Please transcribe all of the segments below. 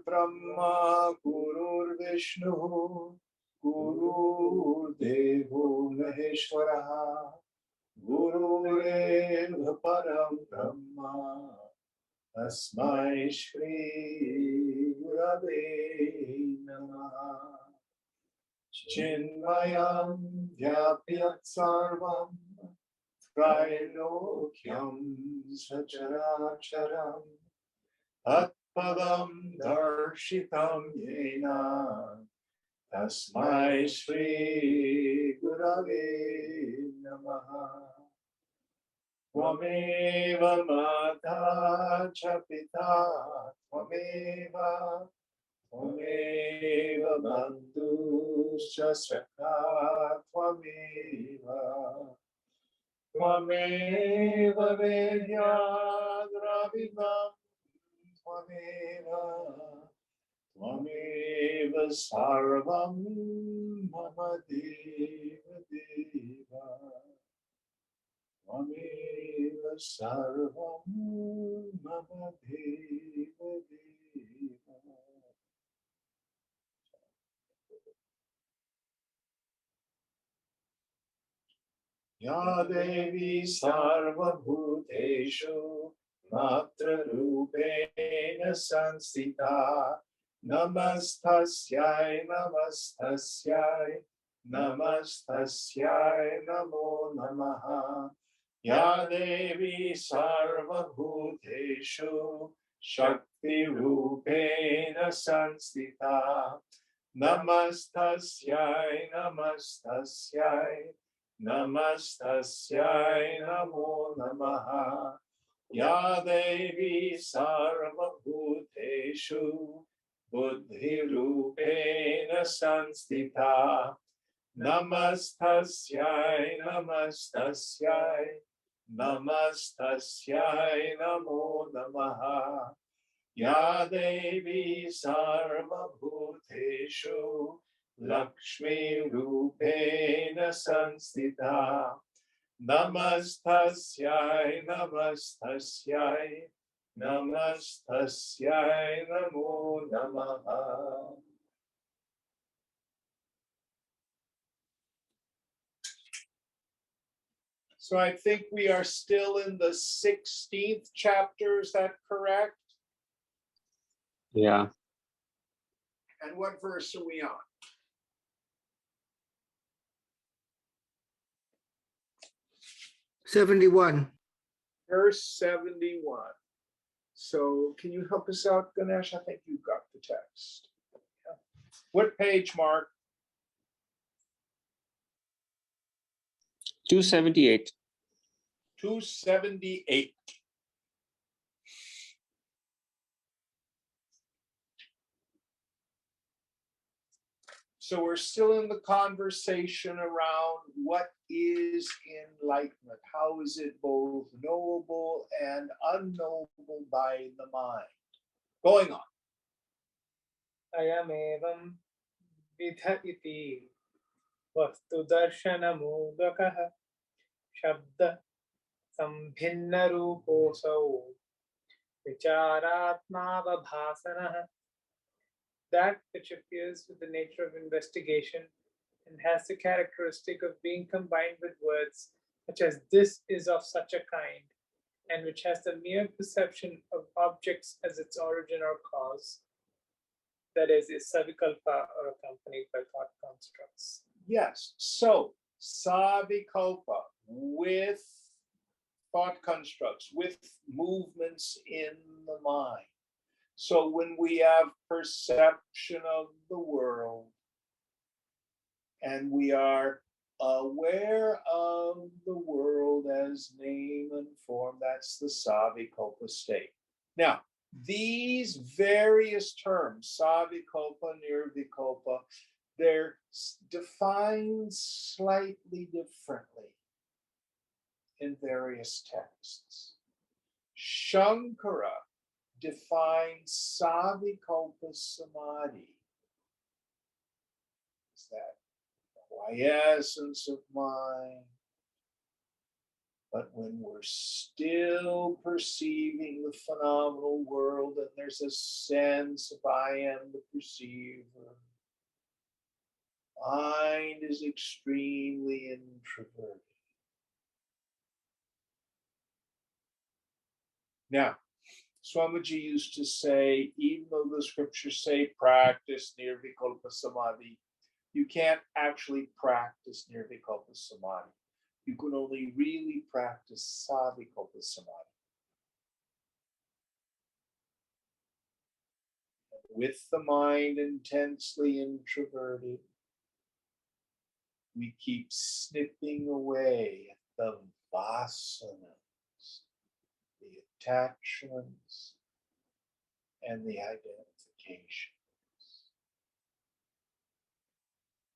Brahma, Gurur Vishnu, Guru Devo Maheshwara, Gurureva Param Brahma, Tasmai Shri Gurave Namaha. Chinmayam Vyapyat Sarvam Trailokyam Sacharacharam Atpadam Darshitam Yena Tasmai Shri Gurave Namaha. Tvameva Mata cha Pita Tvameva Tvameva Bandhuscha Sakha Tvameva Tvameva Vedyadravivam Tvameva Tvameva Sarvam Mama Deva Deva Tvameva Sarvam Mama Deva Deva. Ya Devi Sarva Bhuteshu Matra Rupena Sansita Namastasyai Namastasyai Namastasyai Namo Namaha. Ya Devi Sarva Bhuteshu Shakti Rupena Sansita Namastasyai Namastasyai Namastasyai Namo Namaha. Ya Devi Sarva Bhuteshu Buddhi Rupena Sanstita Namastasyai Namastasyai Namastasyai Namo Namaha. Ya Devi Sarva Bhuteshu Lakshmi Rupena Sanstita Namastasyai Namastasyai Namastasyai Namo Namaha. So I think we are still in the 16th chapter, is that correct? Yeah. And what verse are we on? Verse 71. So can you help us out, Ganesh? I think you've got the text. Yeah. What page, Mark? 278. 278. So we're still in the conversation around what is enlightenment. How is it both knowable and unknowable by the mind? Going on. Ayam evam vidha iti vastu darshana mudakaha shabda sambhinna ruposau vicharatma vabhasanaha. That which appears with the nature of investigation and has the characteristic of being combined with words such as this is of such a kind, and which has the mere perception of objects as its origin or cause, that is savikalpa or accompanied by thought constructs. Yes, so savikalpa, with thought constructs, with movements in the mind. So when we have perception of the world and we are aware of the world as name and form, that's the savikalpa state. Now, these various terms, savikalpa, nirvikalpa, they're defined slightly differently in various texts. Shankara defines savikalpa samadhi as that quiescence of mind, But when we're still perceiving the phenomenal world and there's a sense of I am the perceiver, mind is extremely introverted. Now, Swamiji used to say, even though the scriptures say practice nirvikalpa samadhi, you can't actually practice nirvikalpa samadhi. You can only really practice savikalpa samadhi. With the mind intensely introverted, we keep snipping away at the vasanas, the attachments, and the identifications.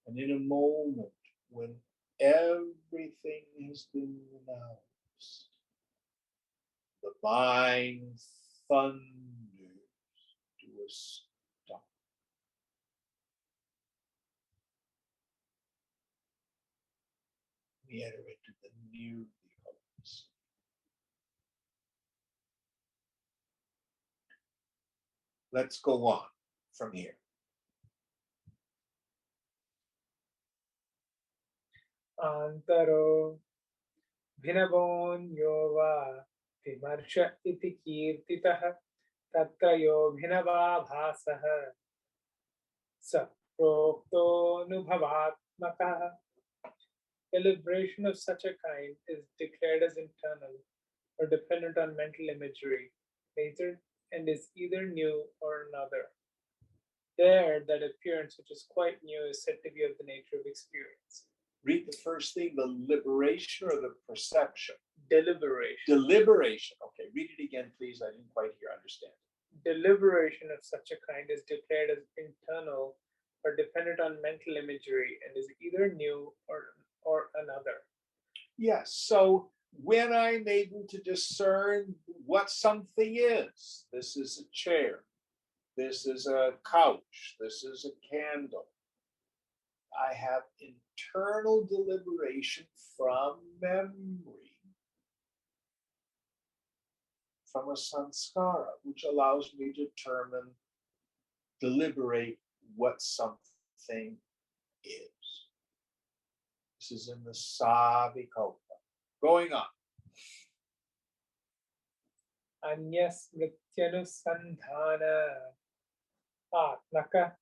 And in a moment when everything has been renounced, the mind thunders to a stop. We enter into the new beholds. Let's go on from here. Antaro Bhinabonyo va Vimarsha iti kirtitah Tatrayo Bhinava bhasaha Sa Prokto Nubhavatmakaha. Deliberation of such a kind is declared as internal or dependent on mental imagery, and is either new or another. There, that appearance which is quite new is said to be of the nature of experience. Read the first thing, the liberation or the perception? Deliberation. Deliberation. Okay, read it again, please. I didn't quite understand. Deliberation of such a kind is declared as internal or dependent on mental imagery and is either new or another. Yes, so when I'm able to discern what something is, this is a chair, this is a couch, this is a candle, I have internal deliberation from memory, from a sanskara, which allows me to deliberate what something is. This is in the savikalpa. Going on. Anyas mrityanusandhana atmaka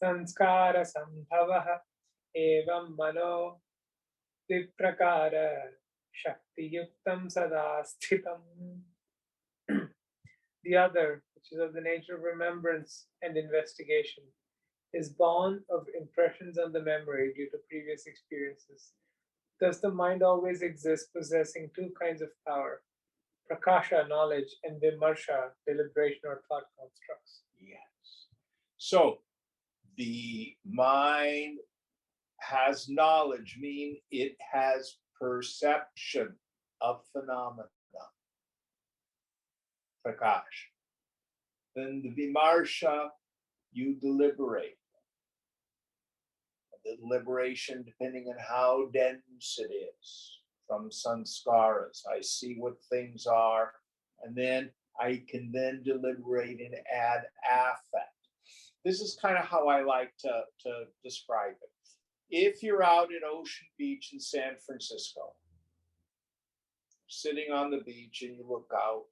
sanskara sambhavaha evam mano triprakara shakti yuktam sada sthitam. The other, which is of the nature of remembrance and investigation, is born of impressions on the memory due to previous experiences. Thus, the mind always exists possessing two kinds of power: prakasha, knowledge, and vimarsha, deliberation or thought constructs. Yes. So the mind has knowledge, meaning it has perception of phenomena. Prakash. Then the vimarsha, you deliberate. The deliberation, depending on how dense it is, from sanskaras. I see what things are, and then I can then deliberate and add affect. This is kind of how I like to describe it. If you're out at Ocean Beach in San Francisco, sitting on the beach and you look out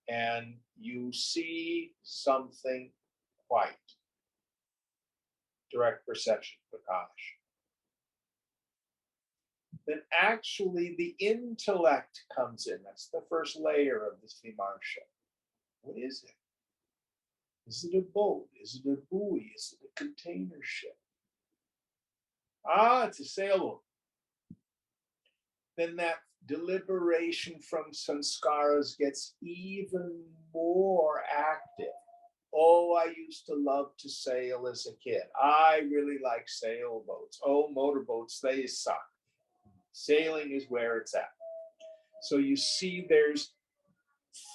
and you see something white, direct perception, prakash, then actually the intellect comes in. That's the first layer of this vimarsha. What is it? Is it a boat? Is it a buoy? Is it a container ship? Ah, it's a sailboat. Then that deliberation from sanskaras gets even more active. Oh, I used to love to sail as a kid. I really like sailboats. Oh, motorboats, they suck. Sailing is where it's at. So you see there's,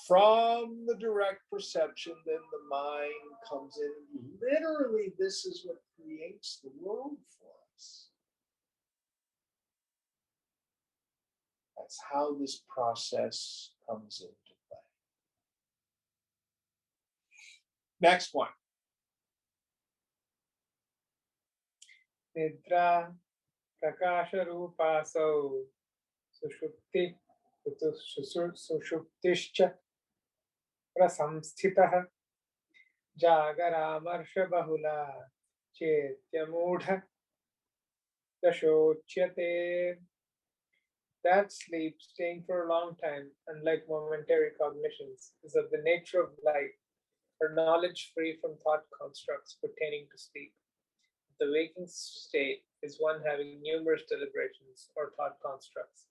from the direct perception, then the mind comes in. Literally, this is what creates the world for us. That's how this process comes into play. Next one. Nidra prakasha rupasau sushupti sushuptischa prasamsthitah jagaramarša bahula chetyamudha dashochyate. That sleep, staying for a long time, unlike momentary cognitions, is of the nature of light, or knowledge free from thought constructs pertaining to sleep. The waking state is one having numerous deliberations or thought constructs.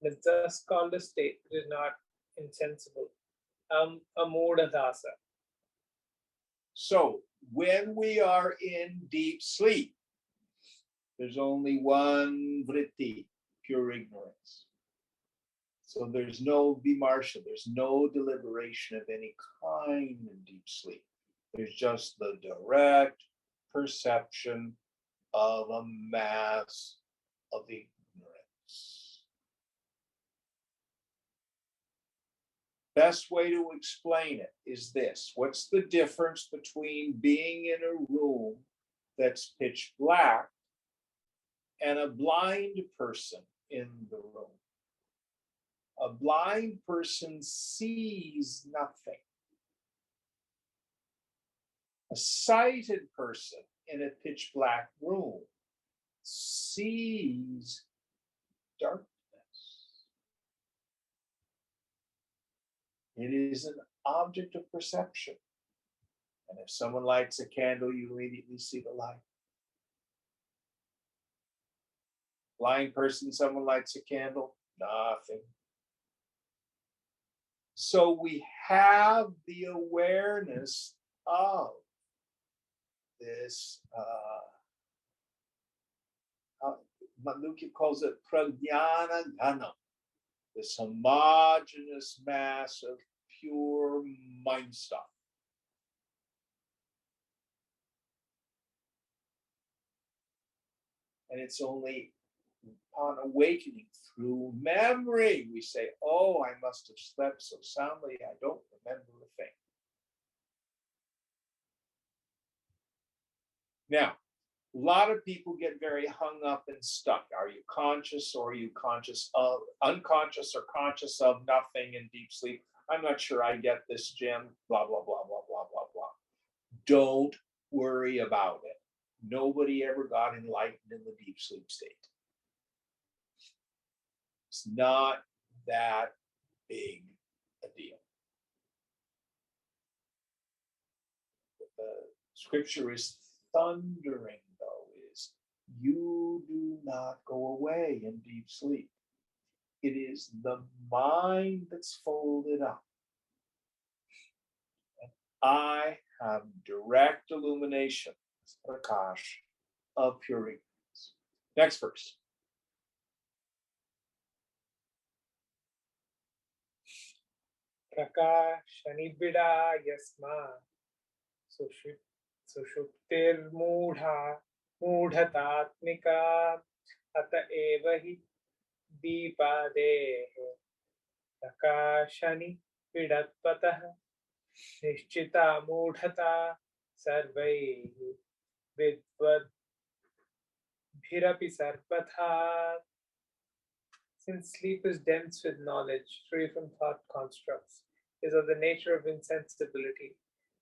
It is thus called a state that is not insensible. Amudadasa. So when we are in deep sleep, there's only one vritti, pure ignorance. So there's no vimarsha, there's no deliberation of any kind in deep sleep. There's just the direct perception of a mass of ignorance. Best way to explain it is this. What's the difference between being in a room that's pitch black and a blind person in the room? A blind person sees nothing. A sighted person in a pitch black room sees darkness. It is an object of perception. And if someone lights a candle, you immediately see the light. Blind person, someone lights a candle, nothing. So we have the awareness of this, Mandukya calls it prajnana gana, this homogeneous mass of pure mind stuff. And it's only upon awakening through memory, we say, oh, I must have slept so soundly, I don't remember a thing. Now, a lot of people get very hung up and stuck. Are you conscious or are you conscious of, unconscious or conscious of nothing in deep sleep? I'm not sure I get this, Jim, blah, blah, blah, blah, blah, blah, blah. Don't worry about it. Nobody ever got enlightened in the deep sleep state. It's not that big a deal. The scripture is thundering, though, is you do not go away in deep sleep. It is the mind that's folded up. And I have direct illumination, prakash, of pure ignorance. Next verse. Prakashanibida yasma sushuptirmudha mudhatatmika ata eva hi deepadehe prakashani vidatpatah nishchita mudhata sarvaihi vidvad bhirapi sarvatha. Since sleep is dense with knowledge, free from thought constructs, is of the nature of insensibility.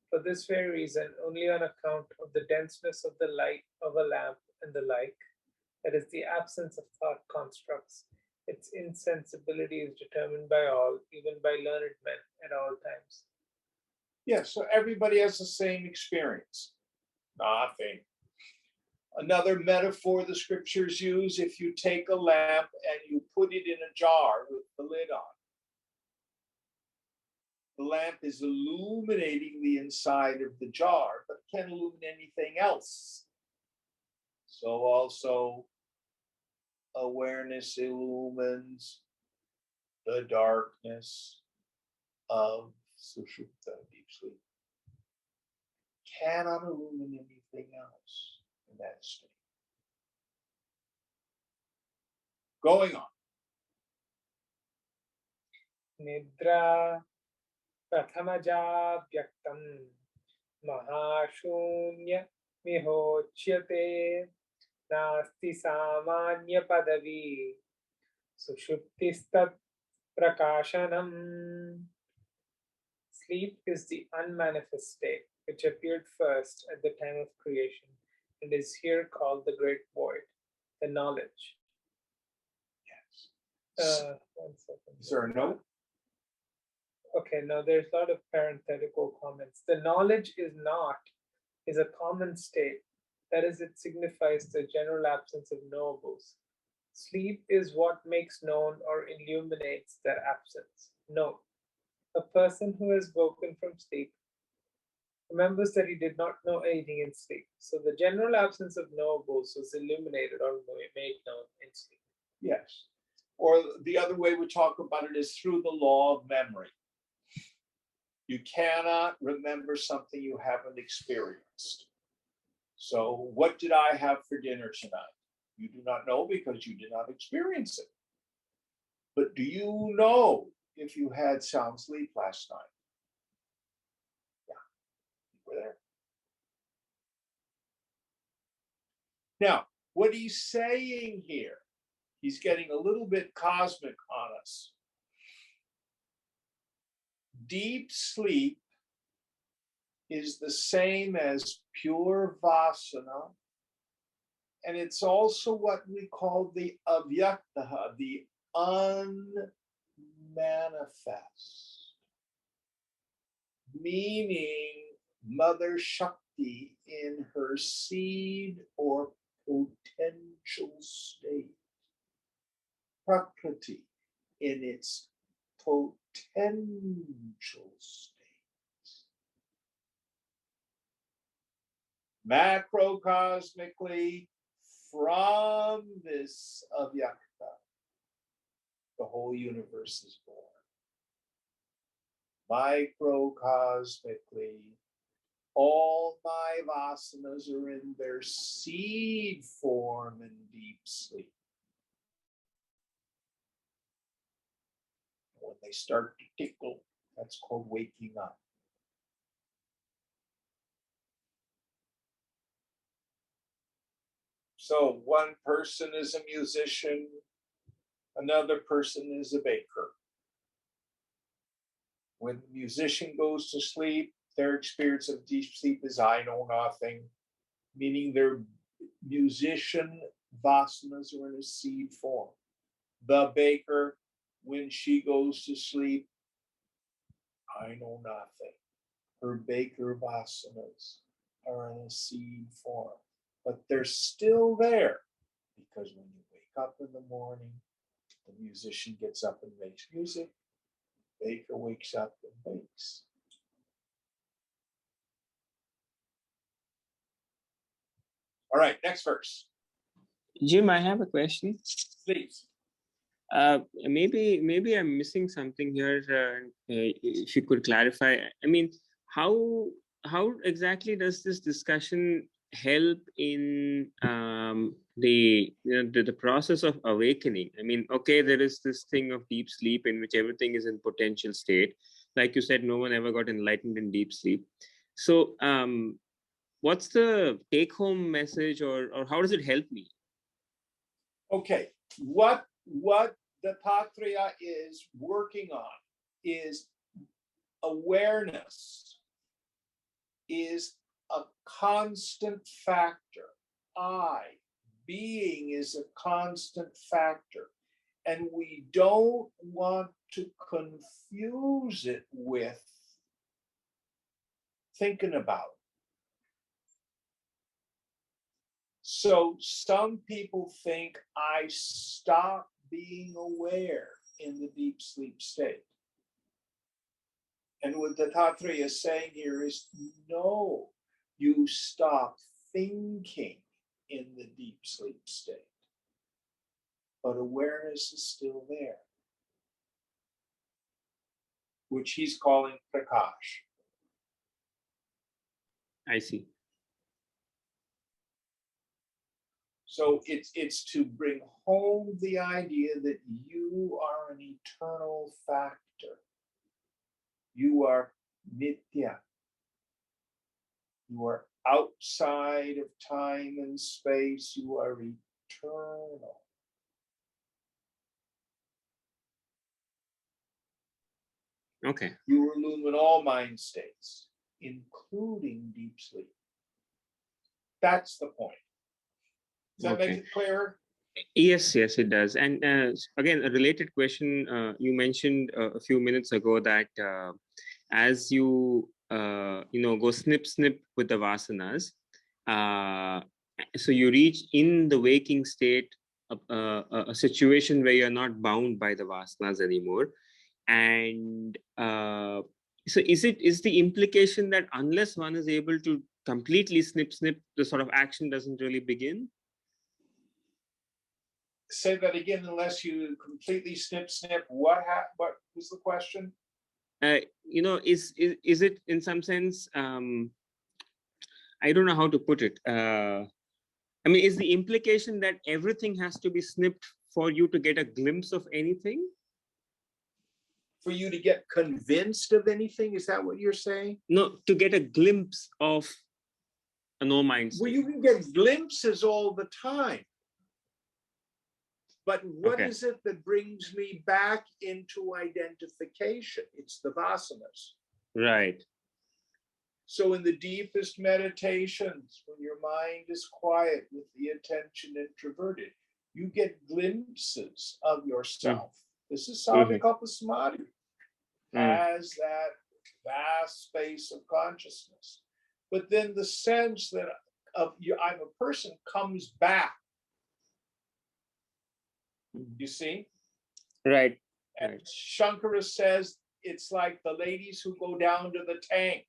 For this very reason, only on account of the denseness of the light of a lamp and the like, that is, the absence of thought constructs, its insensibility is determined by all, even by learned men at all times. Yes, so everybody has the same experience. Nothing. Another metaphor the scriptures use, if you take a lamp and you put it in a jar with the lid on, the lamp is illuminating the inside of the jar, but can't illuminate anything else. So also, awareness illumines the darkness of sushupta, deep sleep. Cannot illuminate anything else in that state. Going on. Nidra Prathamaja Vyaktam Mahashunya Mihochyate Nasti Samanya Padavi Sushuptistat Prakashanam. Sleep is the unmanifest state which appeared first at the time of creation and is here called the great void, the knowledge. Yes. 1 second. Is there a note? Okay, now there's a lot of parenthetical comments. The knowledge is not is a common state. That is, it signifies the general absence of knowables. Sleep is what makes known or illuminates their absence. Note, a person who has woken from sleep remembers that he did not know anything in sleep. So the general absence of knowables was illuminated or made known in sleep. Yes. Or the other way we talk about it is through the law of memory. You cannot remember something you haven't experienced. So what did I have for dinner tonight? You do not know because you did not experience it. But do you know if you had sound sleep last night? Yeah, you were there. Now, what he's saying here, he's getting a little bit cosmic on us. Deep sleep is the same as pure vasana, and it's also what we call the avyaktaha, the unmanifest, meaning Mother Shakti in her seed or potential state, Prakriti in its potential state. Macrocosmically, from this avyakta, the whole universe is born. Microcosmically, all my vasanas are in their seed form in deep sleep. When they start to tickle, that's called waking up. So one person is a musician, another person is a baker. When the musician goes to sleep, their experience of deep sleep is I know nothing, meaning their musician vasanas are in a seed form. The baker, when she goes to sleep, I know nothing. Her baker vasanas are in a seed form, but they're still there because when you wake up in the morning, the musician gets up and makes music. The baker wakes up and bakes. All right, next verse. Jim, I have a question. Please. Maybe I'm missing something here. If you could clarify, I mean, how exactly does this discussion help in the process of awakening? I mean, okay, there is this thing of deep sleep in which everything is in potential state. Like you said, no one ever got enlightened in deep sleep. So, what's the take-home message, or how does it help me? Okay, what the Tattriya is working on is awareness is a constant factor. Being is a constant factor. And we don't want to confuse it with thinking about. So some people think I stop being aware in the deep sleep state. And what the Tattriya is saying here is no, you stop thinking in the deep sleep state. But awareness is still there, which he's calling prakash. I see. So it's to bring home the idea that you are an eternal factor. You are nitya. You are outside of time and space. You are eternal. Okay. You illumine all mind states, including deep sleep. That's the point. Does that make it clearer? Yes, yes, it does. And again, a related question. You mentioned a few minutes ago that as you go snip with the vasanas, so you reach in the waking state a situation where you're not bound by the vasanas anymore. And so is the implication that unless one is able to completely snip, the sort of action doesn't really begin? Say that again, unless you completely snip. What was the question? Is it in some sense? I don't know how to put it. I mean, is the implication that everything has to be snipped for you to get a glimpse of anything? For you to get convinced of anything? Is that what you're saying? No, to get a glimpse of a no mind state. Well, you can get glimpses all the time. But what is it that brings me back into identification? It's the vasanas. Right. So in the deepest meditations, when your mind is quiet with the attention introverted, you get glimpses of yourself. This is Savikalpa Samadhi. Has that vast space of consciousness. But then the sense that I'm a person comes back. You see? Right. And Shankara says it's like the ladies who go down to the tank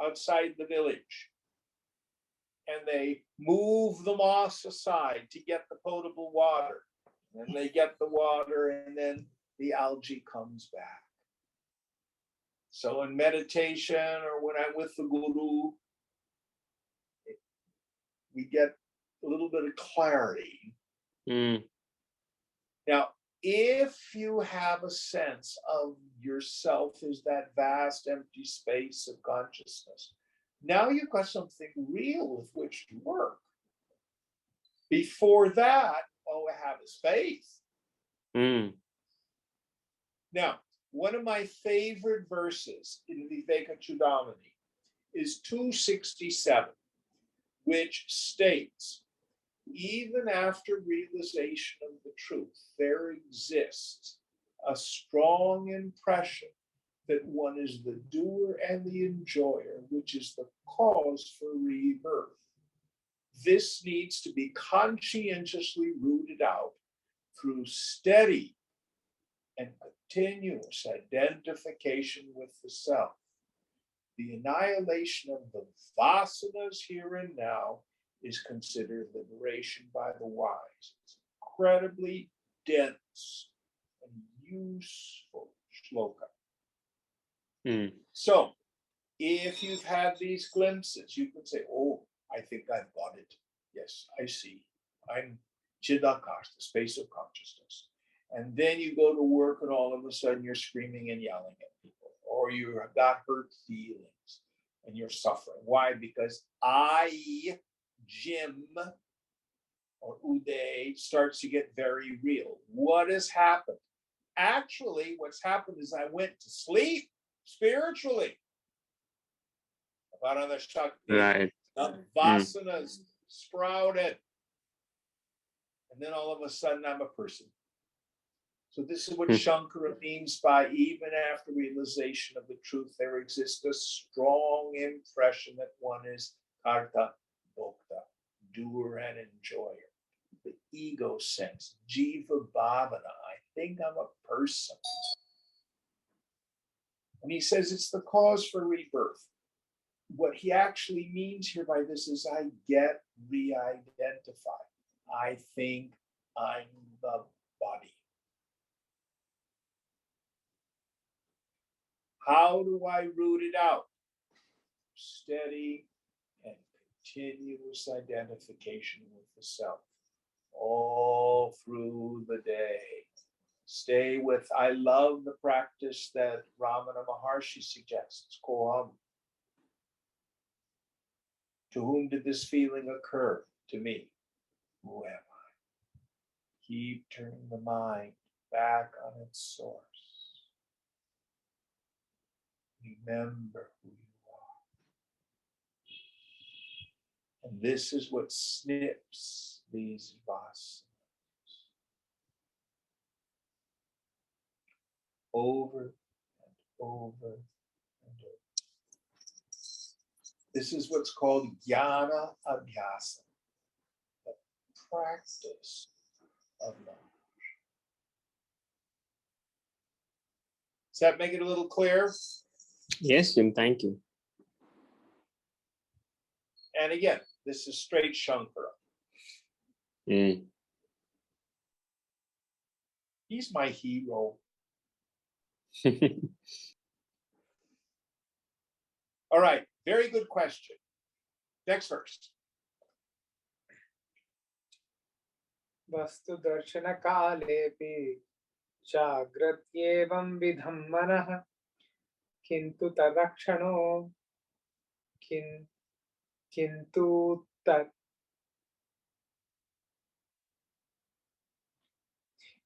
outside the village. And they move the moss aside to get the potable water. And they get the water, and then the algae comes back. So in meditation or when I'm with the guru, we get a little bit of clarity. Now, if you have a sense of yourself as that vast empty space of consciousness, now you've got something real with which to work. Before that, all we have is faith. Now, one of my favorite verses in Viveka Chudamani is 267, which states, even after realization of the truth, there exists a strong impression that one is the doer and the enjoyer, which is the cause for rebirth. This needs to be conscientiously rooted out through steady and continuous identification with the self. The annihilation of the vasanas here and now is considered liberation by the wise. It's incredibly dense and useful shloka. So, if you've had these glimpses, you can say, oh, I think I've got it. Yes, I see. I'm Chidakash, the space of consciousness. And then you go to work and all of a sudden you're screaming and yelling at people, or you have got hurt feelings and you're suffering. Why? Because Jim or Uday starts to get very real. What has happened? Actually, what's happened is I went to sleep spiritually. Right. The vasanas sprouted. And then all of a sudden I'm a person. So this is what Shankara means by even after realization of the truth, there exists a strong impression that one is karta, bhokta, doer and enjoyer. The ego sense, jiva bhavana, I think I'm a person. And he says it's the cause for rebirth. What he actually means here by this is I get re-identified. I think I'm the body. How do I root it out? Steady and continuous identification with the self. all through the day. Stay with, I love the practice that Ramana Maharshi suggests, Koam. To whom did this feeling occur? To me. Who am I? Keep turning the mind back on its source. Remember who you are. And this is what snips these vasanas. Over and over and over. This is what's called jnana abhyasa, the practice of knowledge. Does that make it a little clear? Yes, Jim, thank you. And again, this is straight Shankara. Mm. He's my hero. All right, very good question. Next verse. Vastu darshana kalepi jagratyevam vidham manah kintu tarakshano kintu tat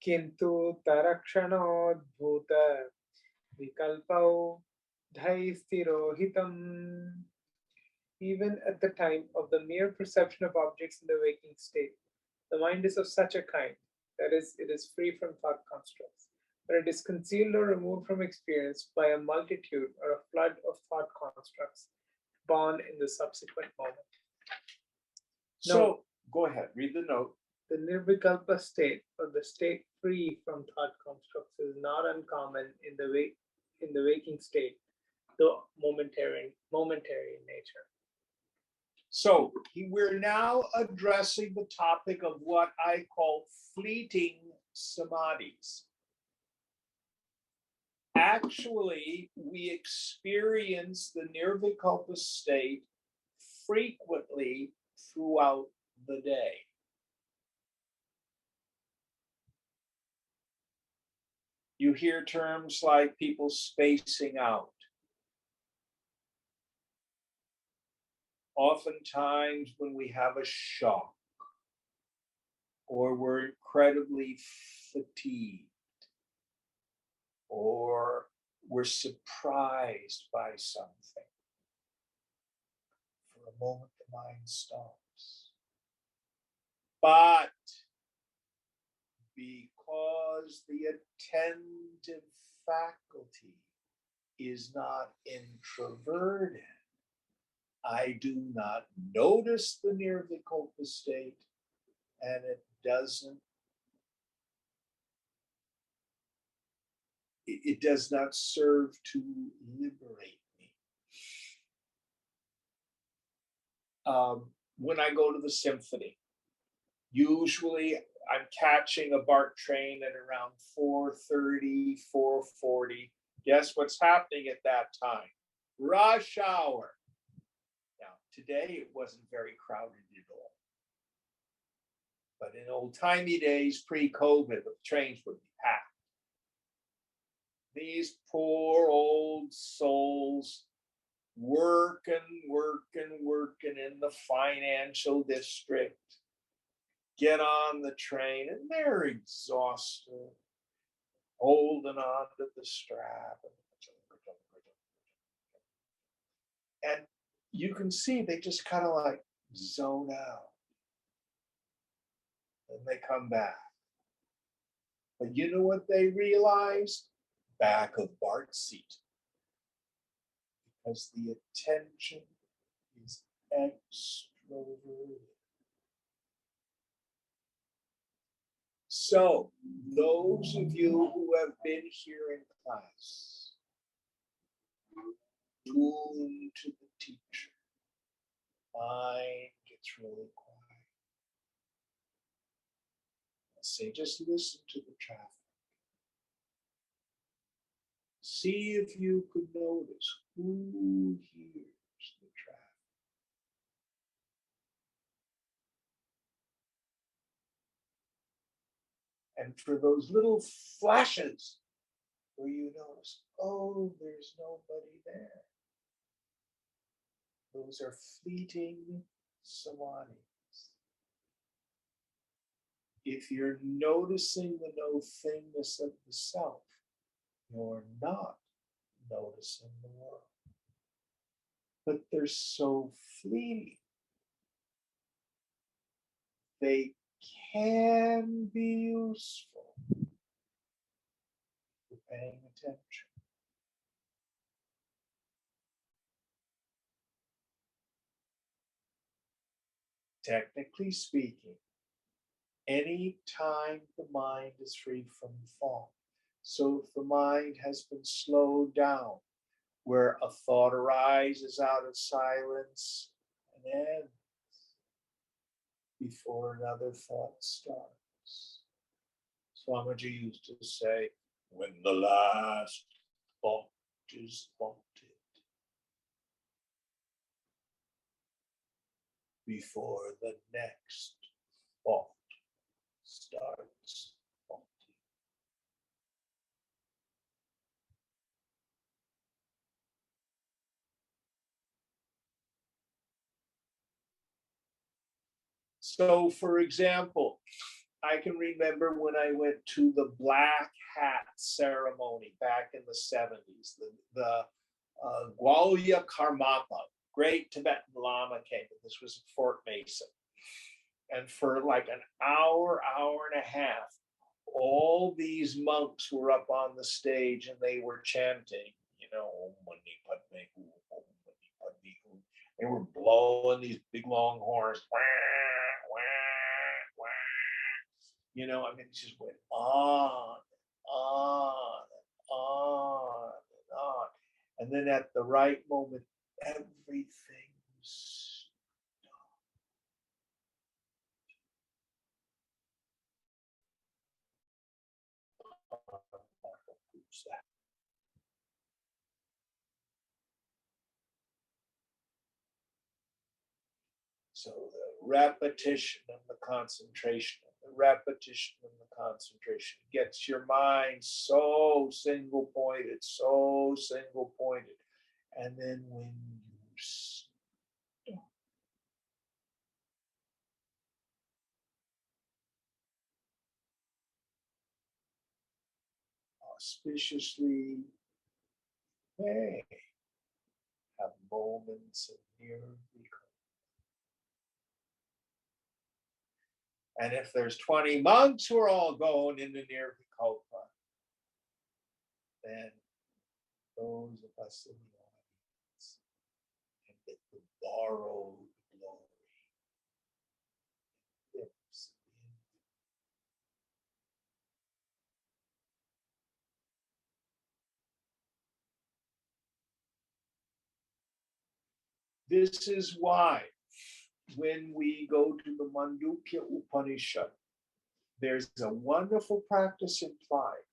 kintu tarakshanodbhuta vikalpau dhaistirohitam. Even at the time of the mere perception of objects in the waking state, the mind is of such a kind, that is, it is free from thought constructs, but it is concealed or removed from experience by a multitude or a flood of thought constructs born in the subsequent moment. So go ahead, read the note. The nirvikalpa state, or the state free from thought constructs, is not uncommon in the waking state, though momentary in nature. So we're now addressing the topic of what I call fleeting samadhis. Actually, we experience the nirvikalpa state frequently throughout the day. You hear terms like people spacing out. Oftentimes when we have a shock or we're incredibly fatigued or we're surprised by something, for a moment the mind stops. But because the attentive faculty is not introverted, I do not notice the nirvikalpa state, and it does not serve to liberate me. When I go to the symphony, usually I'm catching a BART train at around 4:30, 4:40. Guess what's happening at that time? Rush hour. Now, today it wasn't very crowded at all. But in old-timey days, pre-COVID, the trains would be packed. These poor old souls working in the financial district, get on the train, and they're exhausted, holding on to the strap. And you can see they just kind of like zone out. And they come back. But you know what they realized? Back of Bart's seat. Because the attention is extroverted. So, those of you who have been here in class, tune to the teacher. Mind gets really quiet. I say, just listen to the traffic. See if you could notice who hears the traffic. And for those little flashes where you notice, oh, there's nobody there. Those are fleeting samadhis. If you're noticing the no-thingness of the self, you're not noticing the world. But they're so fleeting. They can be useful for paying attention. Technically speaking, any time the mind is free from thought. So if the mind has been slowed down, where a thought arises out of silence and ends before another thought starts. Swamiji used to say, when the last thought is thoughted, before the next thought starts thoughting. So, for example, I can remember when I went to the black hat ceremony back in the 70s, the Gwalya Karmapa, great Tibetan Lama came. This was at Fort Mason. And for like an hour, hour and a half, all these monks were up on the stage and they were chanting, you know, Om Mani Padme Hum, Om Mani Padme Hum. They were blowing these big long horns. You know, I mean, it just went on and on and on and on. And then at the right moment, everything stopped. So the repetition and the concentration, the repetition and the concentration gets your mind so single pointed, so single pointed. And then when you stop, auspiciously may have moments of near recall. And if there's 20 monks who are all going into near vikalpa, then those of us in the audience can get the borrowed glory. This is why when we go to the Mandukya Upanishad, there's a wonderful practice implied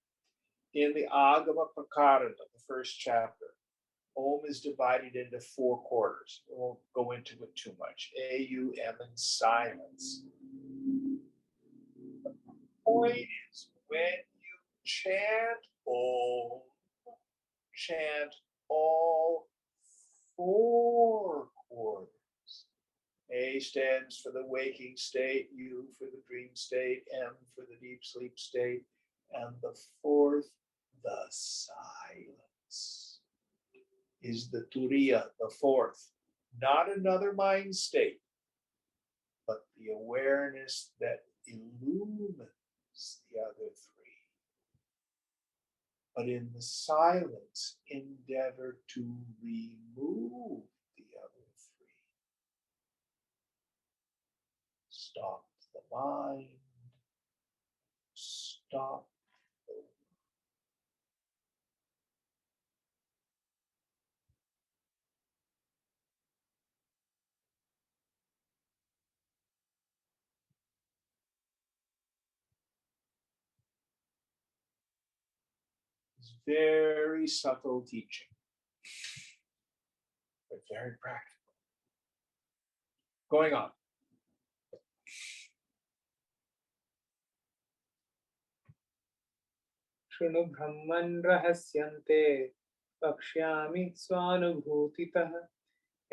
in the Agama Prakarana, the first chapter. Om is divided into 4 quarters. We won't go into it too much. A, U, M, and silence. The point is, when you chant Om, chant all 4 quarters. A stands for the waking state, U for the dream state, M for the deep sleep state, and the 4th, the silence, is the turiya, the 4th. Not another mind state, but the awareness that illumines the other 3. But in the silence, endeavor to remove the other 3. Stop the mind, stop the world. It's very subtle teaching, but very practical. Going on. शृणु ब्रह्मन् रहस्यन्ते वक्ष्यामि स्वानुभूतितः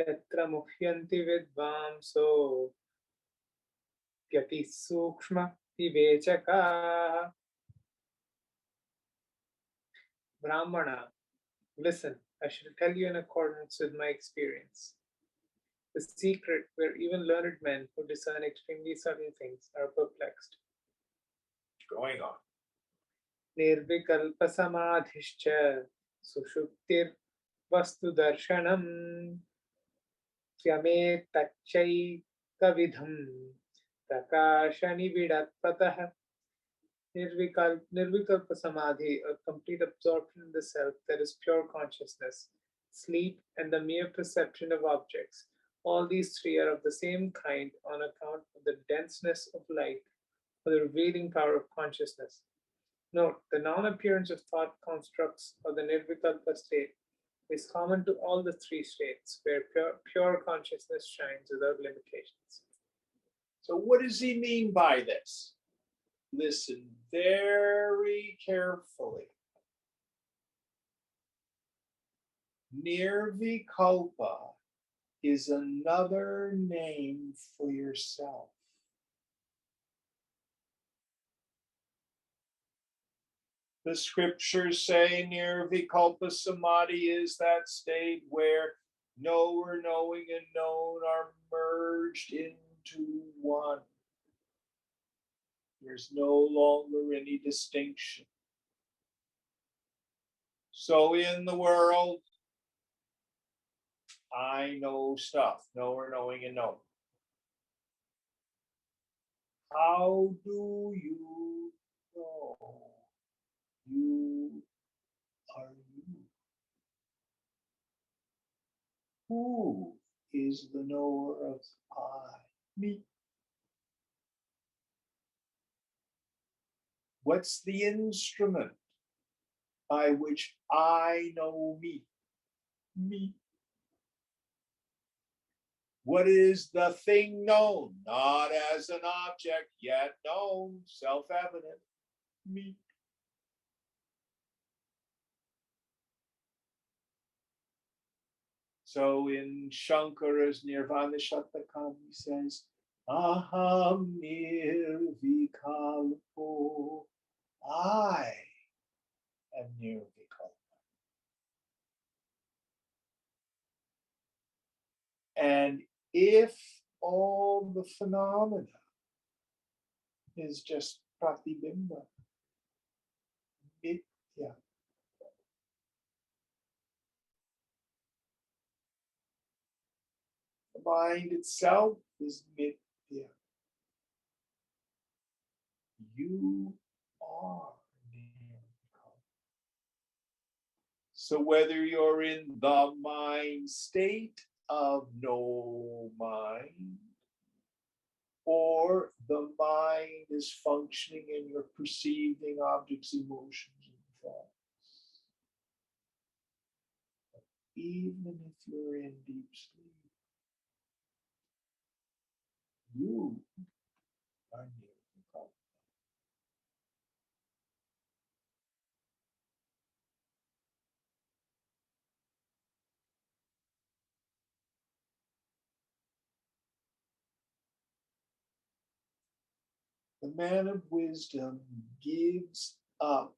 यत्र मुह्यन्ति विद्वांसो यति सूक्ष्म विवेचकाः. Brahmana, listen, I shall tell you in accordance with my experience. The secret where even learned men who discern extremely subtle things are perplexed. Going on. Nirvikalpasamadhischa sushuptir vastu darshanam kyame tachai kavidham prakashani vidatpatah. Nirvikalpa samadhi, a complete absorption in the self that is pure consciousness, sleep, and the mere perception of objects. All these three are of the same kind on account of the denseness of light or the revealing power of consciousness. Note, the non-appearance of thought constructs or the nirvikalpa state is common to all the three states where pure consciousness shines without limitations. So what does he mean by this? Listen very carefully. Nirvikalpa is another name for yourself. The scriptures say Nirvikalpa Samadhi is that state where knower, knowing, and known are merged into one. There's no longer any distinction. So in the world, I know stuff, knower, knowing, and known. How do you know you are you? Who is the knower of I? Me. What's the instrument by which I know me? Me. What is the thing known? Not as an object, yet known, self-evident. Me. So in Shankara's Nirvana Shatakam, he says, Aham nirvikalpo. I am nirvikalpa. And if all the phenomena is just pratibimba, mitya, the mind itself is mitya. You are nirvikalpa. So whether you're in the mind state of no mind, or the mind is functioning and you're perceiving objects, emotions, and thoughts. Even if you're in deep sleep, you are nirvikalpa. The man of wisdom gives up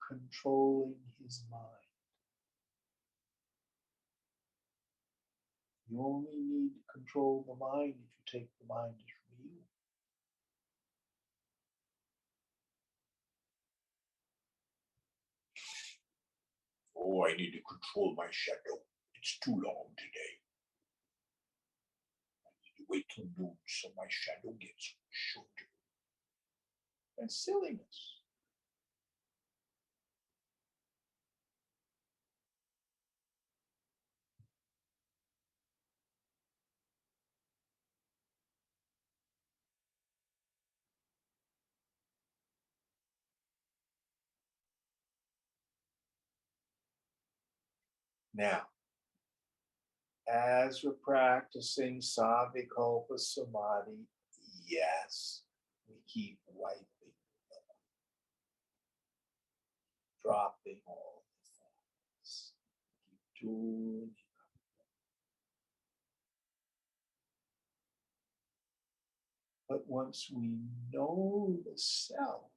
controlling his mind. You only need to control the mind if you take the mind as real. Oh, I need to control my shadow. It's too long today. I need to wait till noon so my shadow gets shorter. That's silliness. Now, as we're practicing Savikalpa Samadhi, yes, we keep wiping. shunya. But once we know the self,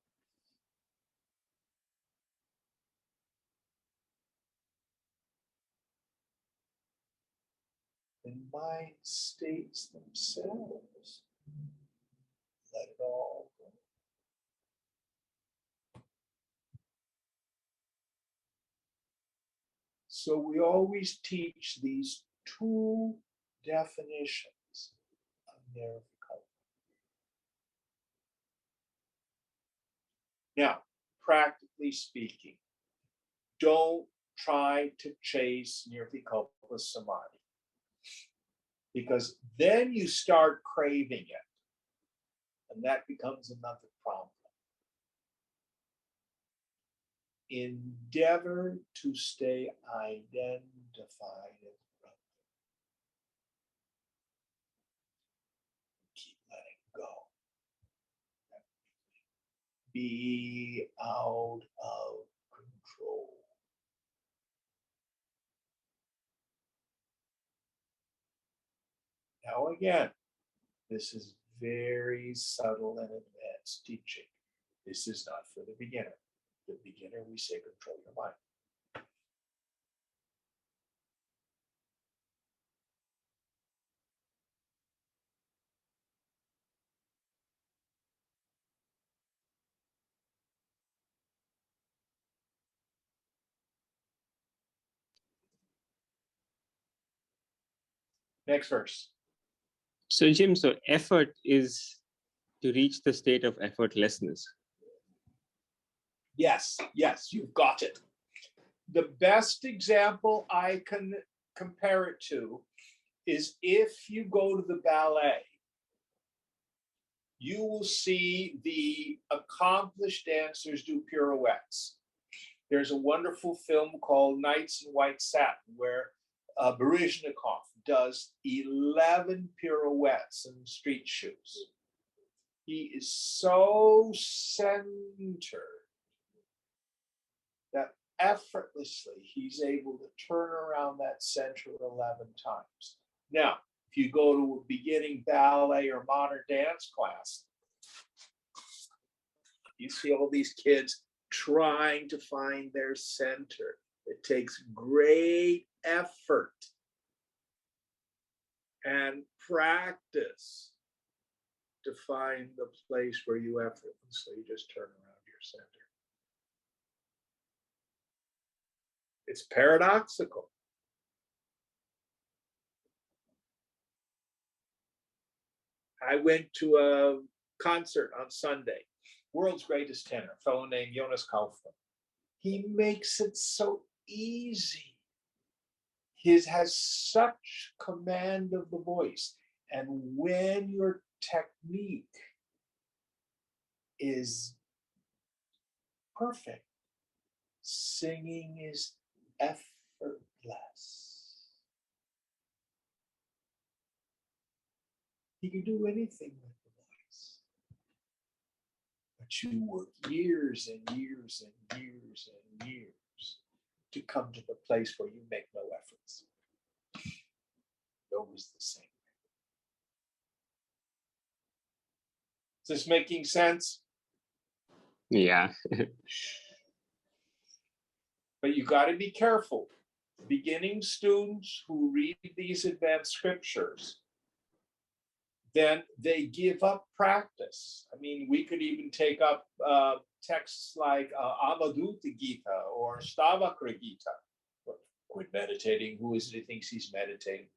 the mind states themselves, let it all go. So we always teach these two definitions of nirvikalpa. Now, practically speaking, don't try to chase nirvikalpa samadhi, because then you start craving it, and that becomes another problem. Endeavor to stay identified as brother. Keep letting go. Be out of control. Now again, this is very subtle and advanced teaching. This is not for the beginner. The beginner, we say, control your mind. Next verse. So Jim, so effort is to reach the state of effortlessness. Yes, yes, you've got it. The best example I can compare it to is if you go to the ballet, you will see the accomplished dancers do pirouettes. There's a wonderful film called Nights in White Satin where Baryshnikov does 11 pirouettes in street shoes. He is so centered that effortlessly he's able to turn around that center 11 times. Now, if you go to a beginning ballet or modern dance class, you see all these kids trying to find their center. It takes great effort and practice to find the place where you effortlessly just turn around your center. It's paradoxical. I went to a concert on Sunday. World's greatest tenor, a fellow named Jonas Kaufmann. He makes it so easy. He has such command of the voice. And when your technique is perfect, singing is effortless. He can do anything with the voice. But you work years and years and years and years to come to the place where you make no efforts. Always the same. Is this making sense? Yeah. But you got to be careful. Beginning students who read these advanced scriptures, then they give up practice. I mean, we could even take up texts like Avaduta Gita or Stavakra Gita. Quit meditating. Who is it who thinks he's meditating?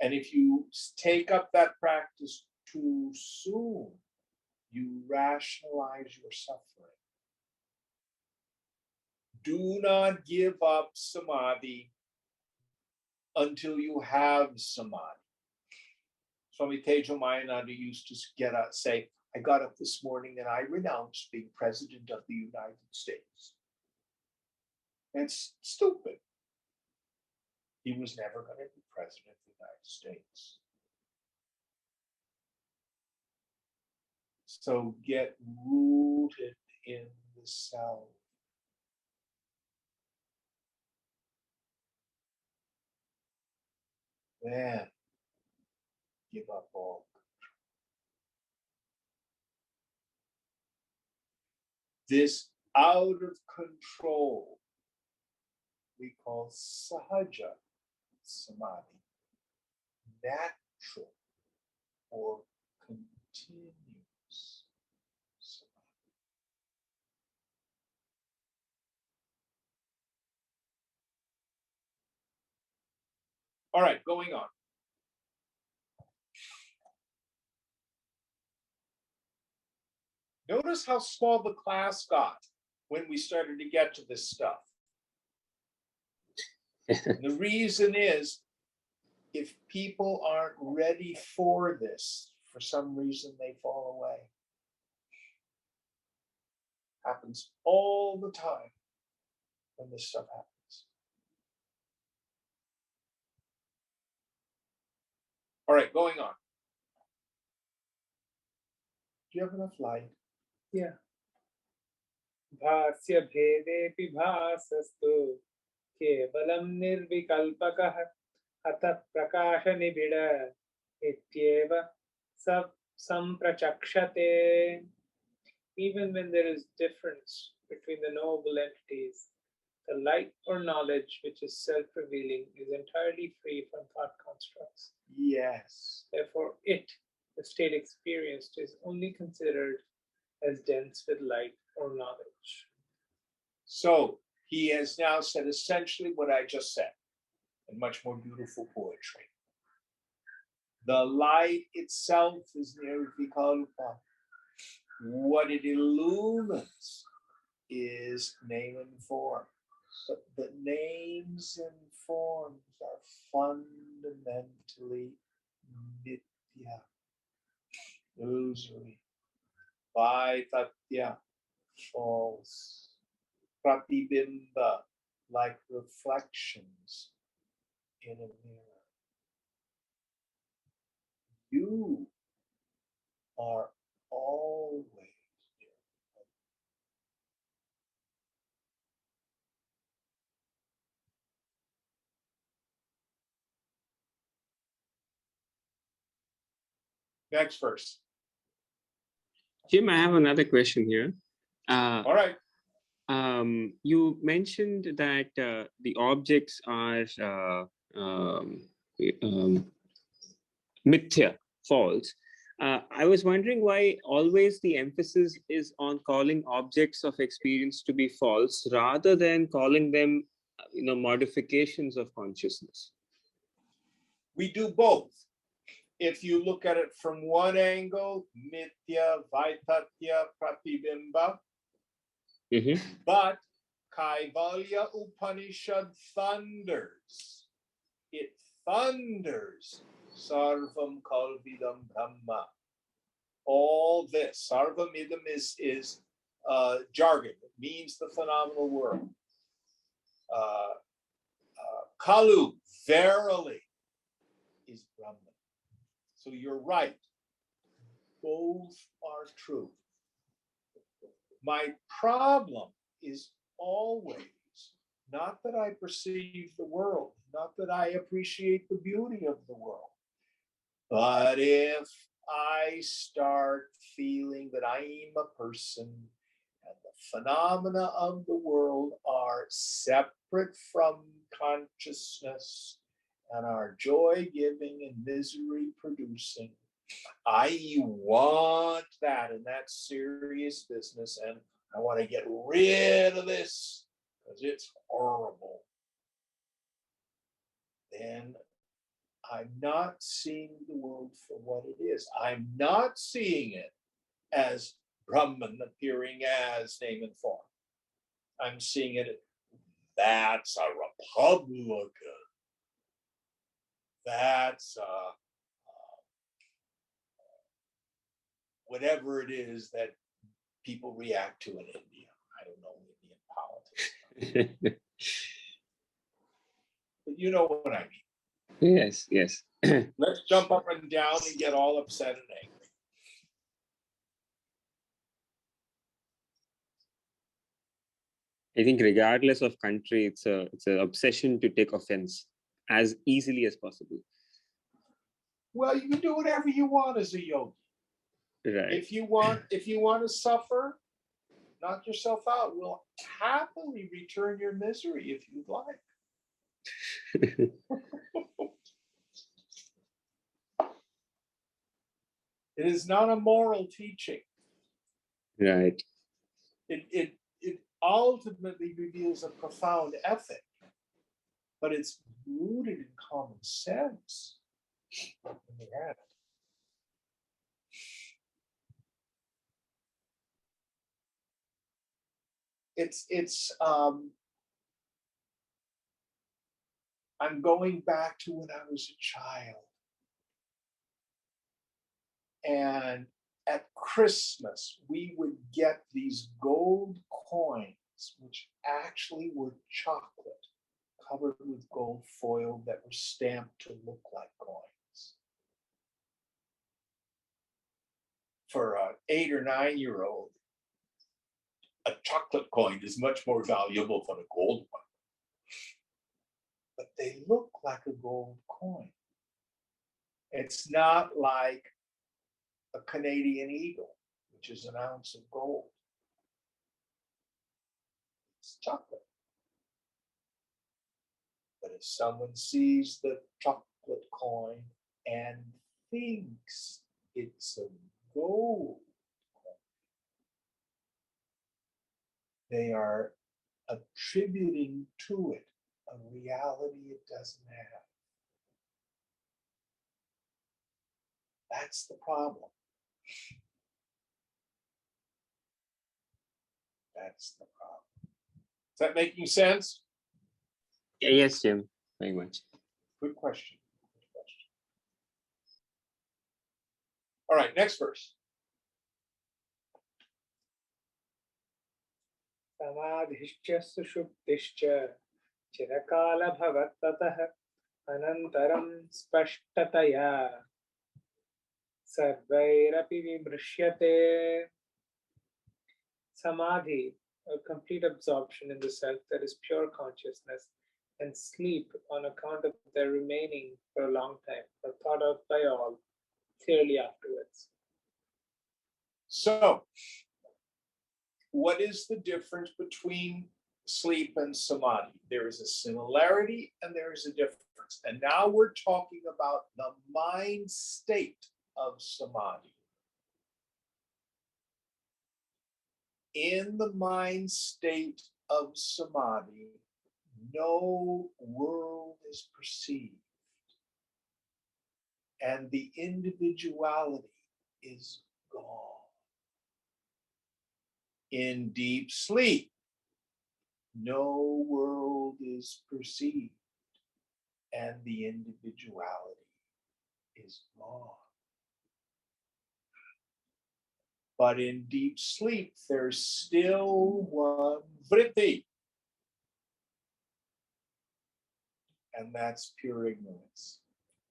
And if you take up that practice too soon, you rationalize your suffering. Do not give up samadhi until you have samadhi. Swami Tejo Mayananda used to say, I got up this morning and I renounced being president of the United States. It's stupid. He was never going to be president of the United States. So get rooted in the self. then give up all. This out of control we call sahaja samadhi, natural or continuous samadhi. All right, going on. Notice how small the class got when we started to get to this stuff. The reason is, if people aren't ready for this, for some reason they fall away. Happens all the time when this stuff happens. All right, going on. Do you have enough light? Yeah. Bhasya bhedepi bhasastu kevalam nirvikalpakah atah prakasha nibida ityeva samprachakshate. Even when there is difference between the knowable entities, the light or knowledge which is self-revealing is entirely free from thought constructs. Yes. Therefore, the state experienced, is only considered as dense with light or knowledge. So he has now said essentially what I just said, in much more beautiful poetry. The light itself is nirvikalpa. What it illumines is name and form. But the names and forms are fundamentally nitya, illusory, vaitatya, false, pratibimba, like reflections in a mirror. You are always there. Next verse. Jim, I have another question here. All right. You mentioned that the objects are mithya, false. I was wondering why always the emphasis is on calling objects of experience to be false rather than calling them, modifications of consciousness. We do both. If you look at it from one angle, mithya, vaitatya, pratibimba, but Kaivalya Upanishad thunders. It thunders sarvam kalvidam brahma. All this, sarvam idam is jargon. It means the phenomenal world. Kalu, verily, is Brahman. So you're right. Both are true. My problem is always not that I perceive the world, not that I appreciate the beauty of the world, but if I start feeling that I am a person and the phenomena of the world are separate from consciousness and are joy-giving and misery-producing, I want that, and that's serious business, and I want to get rid of this because it's horrible. Then I'm not seeing the world for what it is. I'm not seeing it as Brahman appearing as name and form. I'm seeing it, that's a Republican. That's whatever it is that people react to in India. I don't know Indian politics. But you know what I mean. Yes, yes. Let's jump up and down and get all upset and angry. I think regardless of country, it's an obsession to take offense as easily as possible. Well, you can do whatever you want as a yogi. Right. If you want to suffer, knock yourself out. We'll happily return your misery if you'd like. It is not a moral teaching. Right. It ultimately reveals a profound ethic, but it's rooted in common sense. I'm going back to when I was a child, and at Christmas we would get these gold coins, which actually were chocolate covered with gold foil that were stamped to look like coins. For an 8 or 9-year-old, a chocolate coin is much more valuable than a gold one. But they look like a gold coin. It's not like a Canadian eagle, which is an ounce of gold. It's chocolate. But if someone sees the chocolate coin and thinks it's a gold coin, they are attributing to it a reality it doesn't have. That's the problem. That's the problem. Is that making sense? Yes, Jim. Very much. Good question. Good question. All right, next verse. समाधिश्च सुषुप्तिश्च चिरकालभवत्ततः अनन्तरं स्पष्टतया सर्वैरपि विमृश्यते. Samadhi, a complete absorption in the self that is pure consciousness, and sleep on account of their remaining for a long time, are thought of by all clearly afterwards. So, what is the difference between sleep and samadhi? There is a similarity and there is a difference. And now we're talking about the mind state of samadhi. In the mind state of samadhi, no world is perceived, and the individuality is gone. In deep sleep, no world is perceived, and the individuality is gone. But in deep sleep, there's still one vritti, and that's pure ignorance,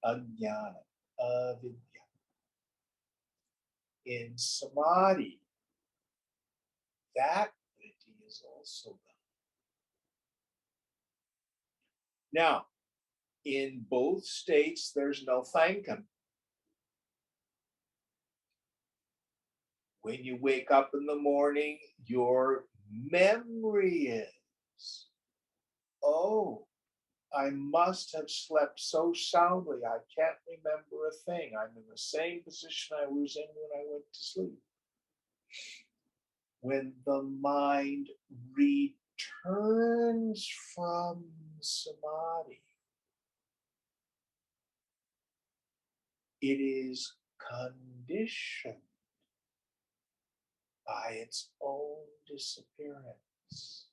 ajnana, avidya. In samadhi, that vritti is also gone. Now, in both states, there's no thankum. When you wake up in the morning, your memory is, oh, I must have slept so soundly, I can't remember a thing. I'm in the same position I was in when I went to sleep. When the mind returns from samadhi, it is conditioned by its own disappearance.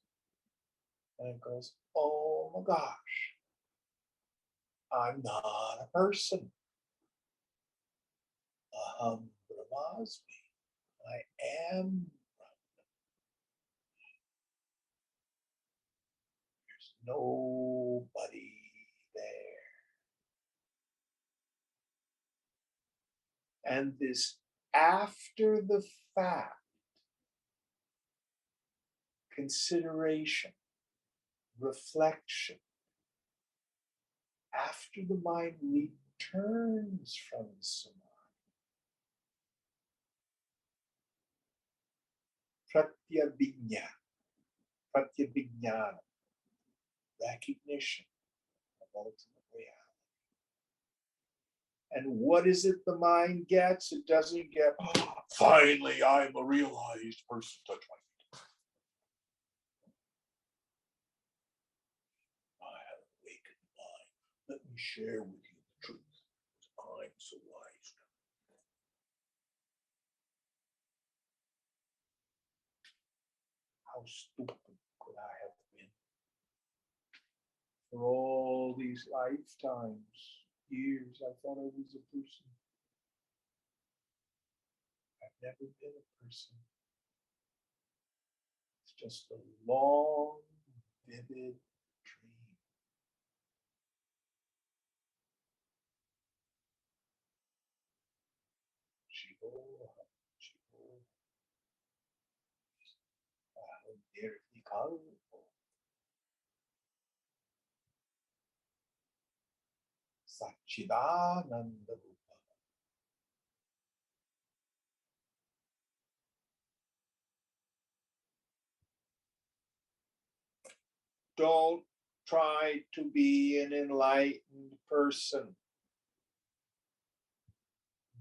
And it goes, oh my gosh, I'm not a person. Aham Brahmasmi. I am Brahman. There's nobody there. And this after the fact consideration, reflection, after the mind turns from samadhi. Pratyabhijnana, recognition of ultimate reality. And what is it the mind gets? It doesn't get, oh, finally, I'm a realized person. Touch my feet. I have awakened mind. Let me share with you the truth. I'm so wise now. How stupid could I have been? For all these lifetimes, years, I thought I was a person. I've never been a person. It's just a long, vivid dream. Shivoha, Shivoha. Satchidananda Rupa. Don't try to be an enlightened person.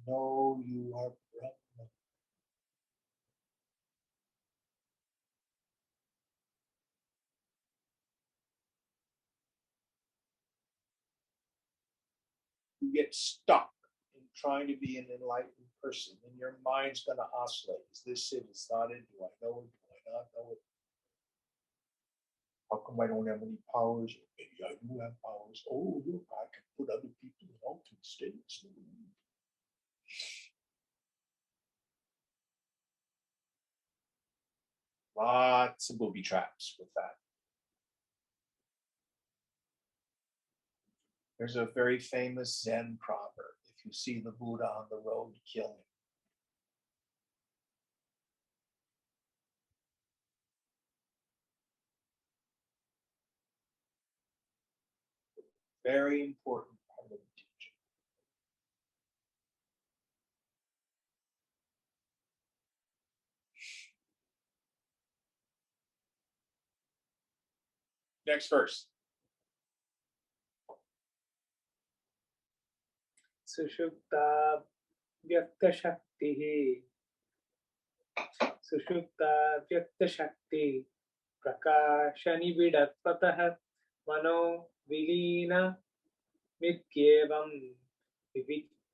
No, you are Brahman. You get stuck in trying to be an enlightened person, and your mind's going to oscillate. Is this it? Is not it? Do I know it? Do I not know it? How come I don't have any powers? Maybe I do have powers. Oh, look, I can put other people in altered states. Lots of booby traps with that. There's a very famous Zen proverb. If you see the Buddha on the road, kill him. Very important part of the teaching. Next verse. Sushupta Vyakta Shakti. Sushupta Vyakta Shakti. Prakashani Vidatpatah Mano Vilina Mityevam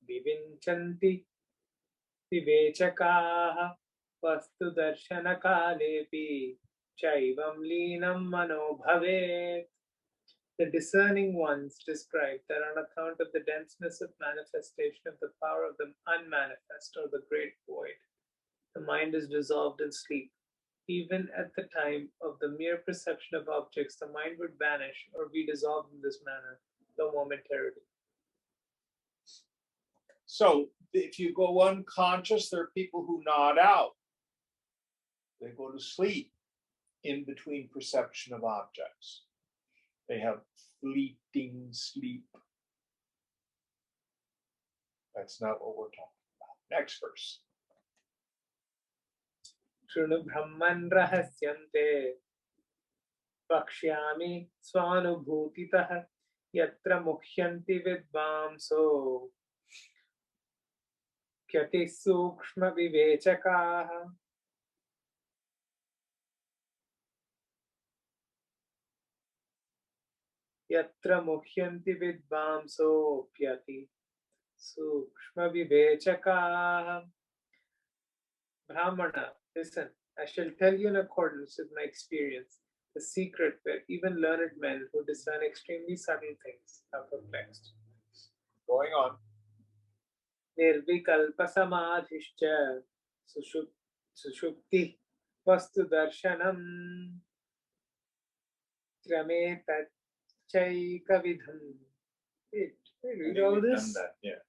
Vivinchanti Vivechakaha Vastu Darshana Kalepi Chaivam Linam Mano Bhavet. The discerning ones describe that on account of the denseness of manifestation of the power of the unmanifest or the great void, the mind is dissolved in sleep. Even at the time of the mere perception of objects, the mind would vanish or be dissolved in this manner, though momentarily. So if you go unconscious, there are people who nod out. They go to sleep in between perception of objects. They have fleeting sleep. That's not what we're talking about. Next verse. Shrunu Brahman Rahasyante Vakshyami Swanubhutitah Yatra Mukhyanti Vidvamso Kyati Sukshma Vivechakaha. Yatra Mukhyanti Vidvamso Pyati Sukshma Vivechakaha. Brahmana, listen, I shall tell you in accordance with my experience the secret where even learned men who discern extremely subtle things are perplexed. Going on. Nirvikalpa samadhishcha sushupti vastu darshanam krametat chaika vidham. Wait, did I read all this? That, yeah.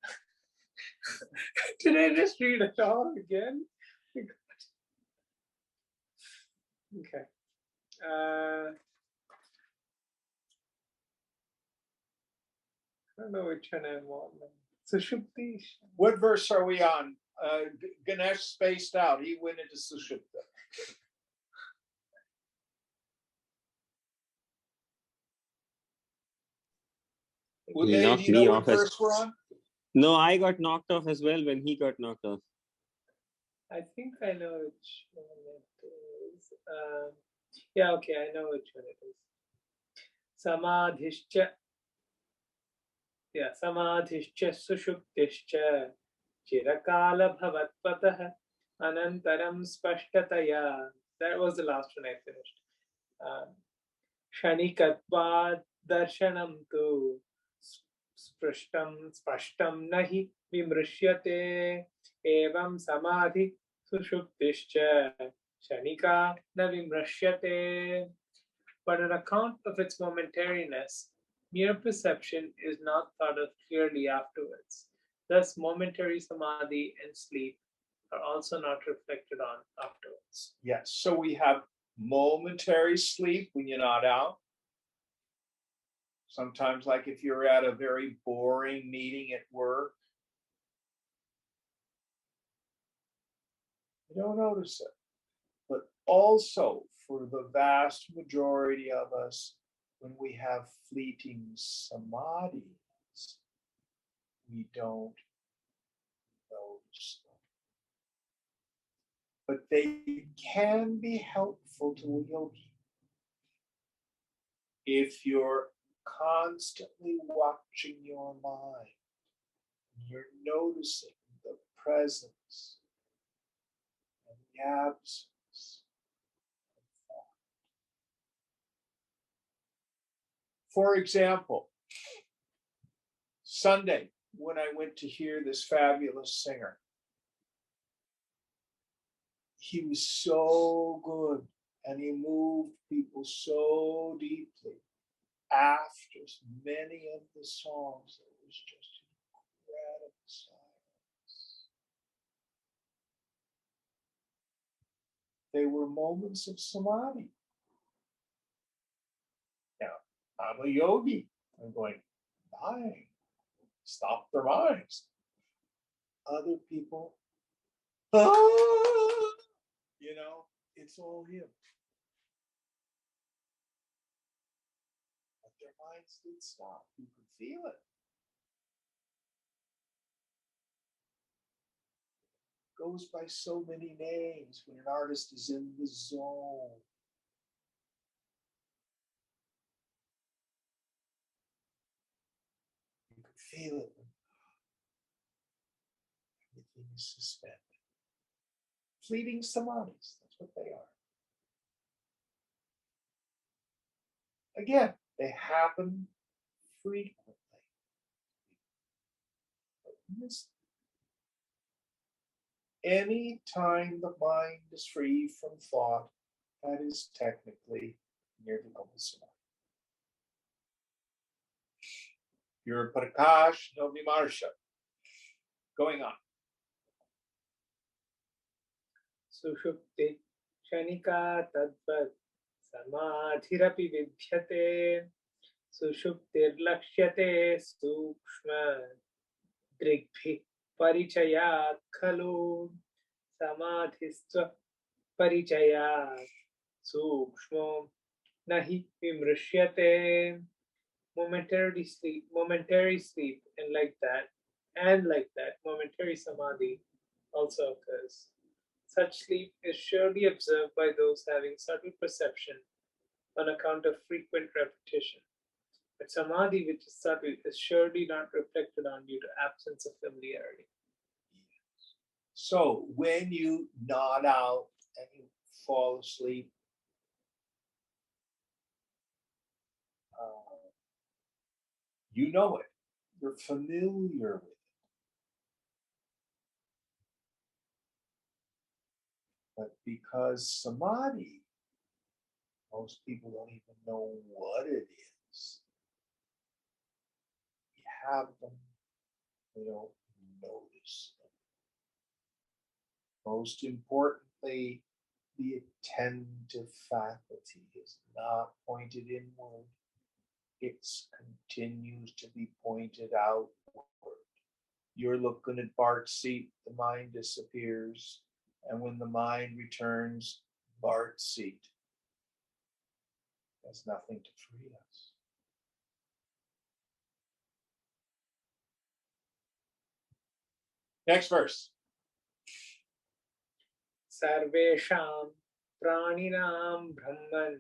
Did I just read it all again? Okay. I don't know which one I'm on. Sushupti. What verse are we on? Ganesh spaced out. He went into Sushupta. You Uday, do knocked you know me what off as verse we're on? no, I got knocked off as well when he got knocked off. I think I know which one it is. Yeah, okay, I know which one it is. Samadhischa. Yeah, Samadhischa Sushuptischa Chirakala Bhavatpatah Anantaram Spashtataya. That was the last one I finished. Shanikatvad Darshanam tu Spashtam Nahi Vimrishyate Evam Samadhi Sushuptischa Shanika Na Vimrishyate. But on account of its momentariness, mere perception is not thought of clearly afterwards. Thus, momentary samadhi and sleep are also not reflected on afterwards. Yes. So we have momentary sleep when you're not out. Sometimes, like if you're at a very boring meeting at work, you don't notice it. But also, for the vast majority of us, when we have fleeting samadhis, we don't notice them. But they can be helpful to a yogi. If you're constantly watching your mind, you're noticing the presence and the absence of thought. For example, Sunday, when I went to hear this fabulous singer, he was so good and he moved people so deeply. After many of the songs, it was just incredible silence. They were moments of samadhi. Now, I'm a yogi. I'm going, dying, stop their minds. Other people, ah, it's all him. But their minds did stop. You could feel it. Goes by so many names when an artist is in the zone. You could feel it when everything is suspended. Fleeting samadhis, that's what they are. Again, they happen frequently. Any time the mind is free from thought, that is technically nirvikalpa samadhi. Your prakash no vimarsha. Going on. Sushupti Shanika Tadvat Samadhirapi Vidhyate Sushuptir Lakshyate Sukshma Drigbhi Parichayat Khalu Samadhistva Parichayat Sukshmo Nahi Vimrishyate. Momentary sleep, and like that, momentary samadhi also occurs. Such sleep is surely observed by those having subtle perception on account of frequent repetition. But samadhi, which is subtle, is surely not reflected on due to absence of familiarity. So when you nod out and you fall asleep, you know it. You're familiar with it. But because samadhi, most people don't even know what it is. You have them, they don't notice them. Most importantly, the attentive faculty is not pointed inward. it continues to be pointed outward. You're looking at Bart's seat, the mind disappears. And when the mind returns, Bart's seat has nothing to free us. Next verse. Sarvesham praninam brahman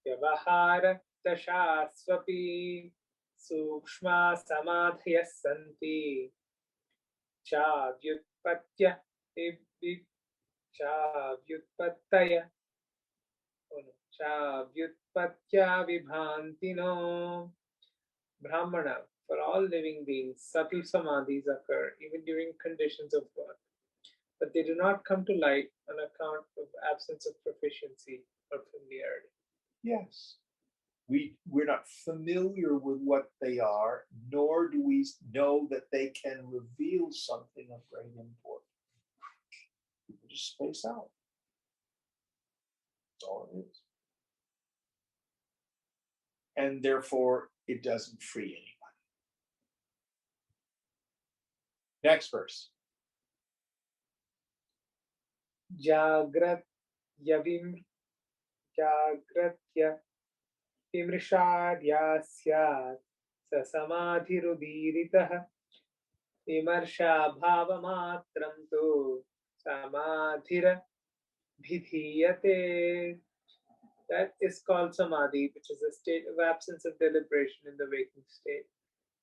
vyavaharatashasvapi sukshma samadhya santi cha vyutpatya cha vyutpattaya cha vyutpatya vibhantino. Brahmana, for all living beings, subtle samadhis occur even during conditions of birth, but they do not come to light on account of absence of proficiency or familiarity. Yes. We're not familiar with what they are, nor do we know that they can reveal something of great import. We just space out. That's all it is. And therefore, it doesn't free anybody. Next verse. Jagrat Jagratya Vimrishadya Syat Sasamadhirudiritah Vimarsha Bhavamatram Tu Samadhira Bhidhiyate. That is called samadhi, which is a state of absence of deliberation in the waking state.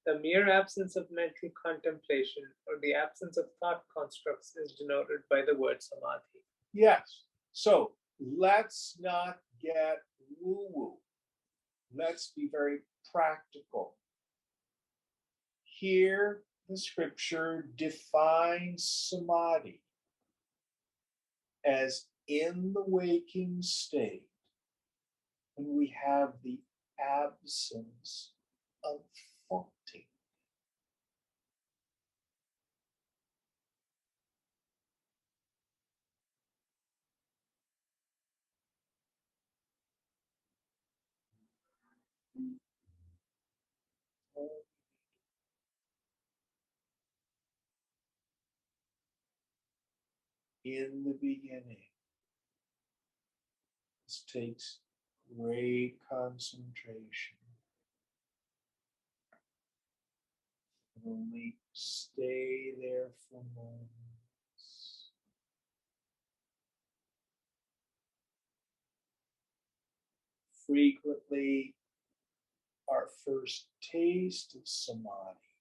The mere absence of mental contemplation or the absence of thought constructs is denoted by the word samadhi. Yes. So let's not get woo-woo. Let's be very practical. Here, the scripture defines samadhi as in the waking state when we have the absence of thoughting. In the beginning, this takes great concentration. Only stay there for moments. Frequently, our first taste of samadhi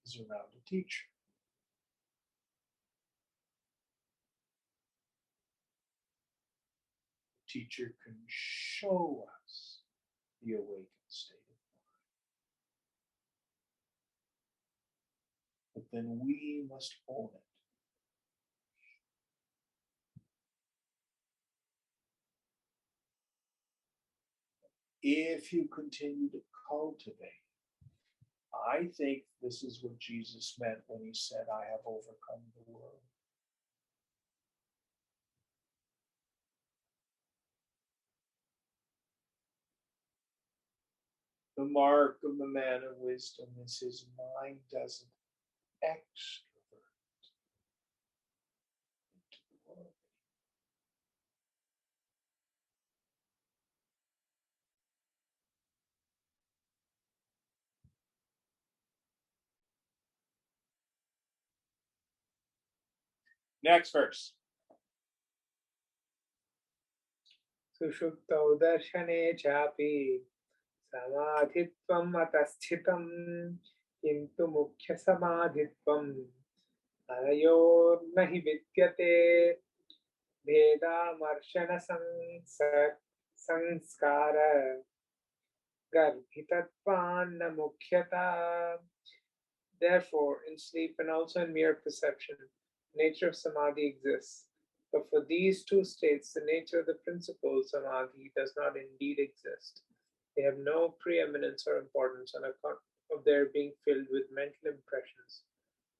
is around a teacher. The teacher can show us the awakened state of mind, but then we must own it. If you continue to cultivate, I think this is what Jesus meant when he said, I have overcome the world. The mark of the man of wisdom is his mind doesn't extrovert into the world. Next verse. Sushuktau darshane chapi samadhitvam atashthitam kintu mukhya samadhitvam anayor nahi vidyate veda marshana sanskara garbhitatvanna mukhyata. Therefore, in sleep and also in mere perception, the nature of samadhi exists. But for these two states, the nature of the principle samadhi does not indeed exist. They have no preeminence or importance on account of their being filled with mental impressions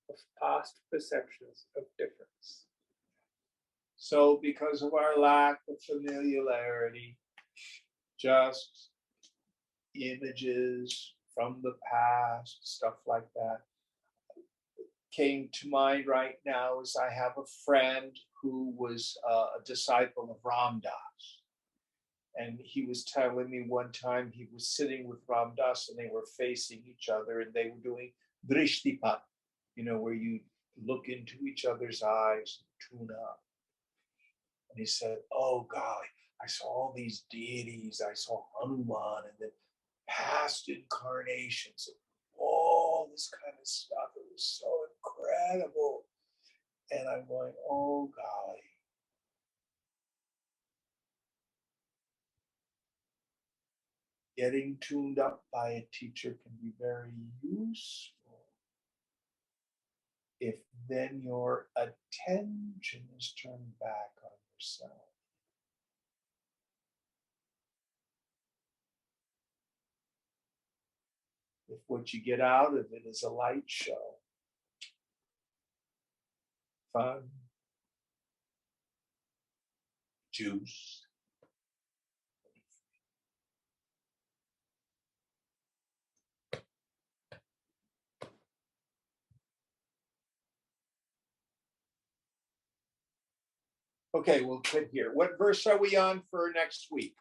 of past perceptions of difference. So because of our lack of familiarity, just images from the past, stuff like that. Came to mind right now is I have a friend who was a disciple of Ram Dass. And he was telling me one time he was sitting with Ram Dass and they were facing each other and they were doing drishtipat, where you look into each other's eyes and tune up. And he said, oh golly, I saw all these deities. I saw Hanuman and then past incarnations, all this kind of stuff. It was so incredible. And I'm going, oh golly. Getting tuned up by a teacher can be very useful if then your attention is turned back on yourself. If what you get out of it is a light show, fun, juice, okay, we'll quit here. What verse are we on for next week?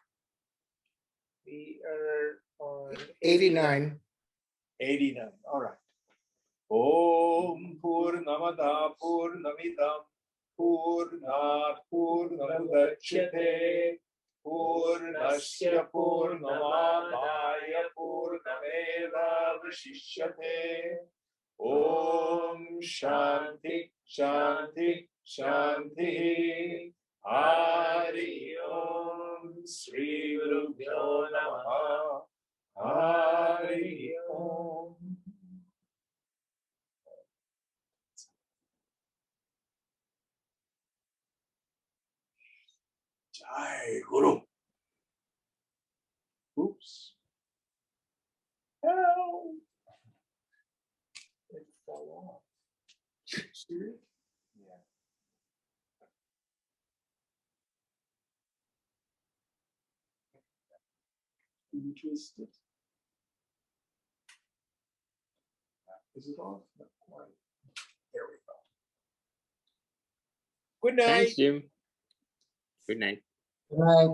We are on 89. 89. All right. Om Purnamada Purnamidam Purnat Purnamudachyate Purnasya Purnamadaya Purnameva Vashishyate. Om Shanti Shanti Shanti. Hari Om Sri Gurubhyo Namaha. Hari Om. Jai Guru. Oops. Help. It fell off. See it? Yeah. Did you twist it? Is it off? Not quite. There we go. Good night. Thanks, Jim. Good night. Right.